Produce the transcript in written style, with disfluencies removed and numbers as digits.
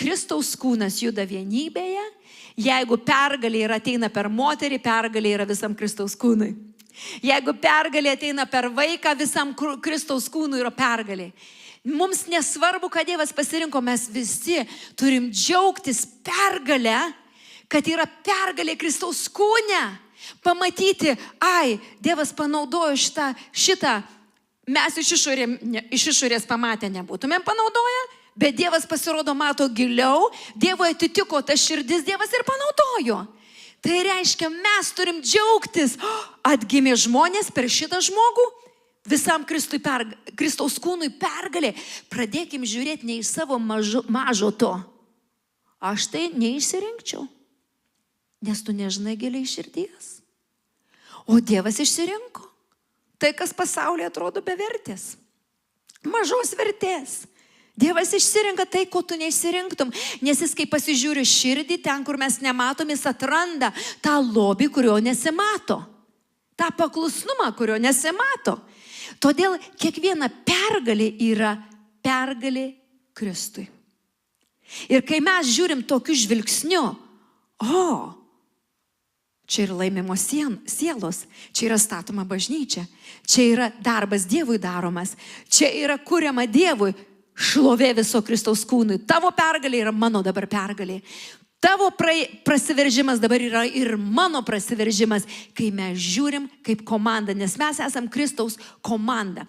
Kristaus kūnas juda vienybėje, jeigu pergalė yra ateina per moterį, pergalė yra visam Kristaus kūnui. Jeigu pergalė ateina per vaiką, visam Kristaus kūnui yra pergalė. Mums nesvarbu, kad Dievas pasirinko, mes visi turim džiaugtis pergalę, kad yra pergalė Kristaus kūne. Pamatyti, Dievas panaudojo šitą, mes iš išorės pamatę nebūtumėm panaudoję, bet Dievas pasirodo mato giliau, Dievo atitiko ta širdis, Dievas ir panaudojo. Tai reiškia, mes turim džiaugtis, atgimė žmonės per šitą žmogų, visam Kristaus kūnui pergalė. Pradėkim žiūrėti ne į savo mažo to. Aš tai neišsirinkčiau, nes tu nežinai giliai širdies. O Dievas išsirinko. Tai, kas pasaulyje atrodo bevertės. Mažos vertės. Dievas išsirinka tai, ko tu neišsirinktum. Nes jis, kai pasižiūri širdį, ten, kur mes nematom, jis atranda tą lobį, kurio nesimato. tą paklusnumą, kurio nesimato. Todėl kiekviena pergalė yra pergalė Kristui. Ir kai mes žiūrim tokiu žvilgsniu, čia yra laimimos sielos, čia yra statoma bažnyčia, čia yra darbas Dievui daromas, čia yra kuriama Dievui šlovė viso Kristaus kūnui. Tavo pergalė yra mano dabar pergalė. Tavo prasiveržimas dabar yra ir mano prasiveržimas, kai mes žiūrim kaip komanda, nes mes esam Kristaus komanda.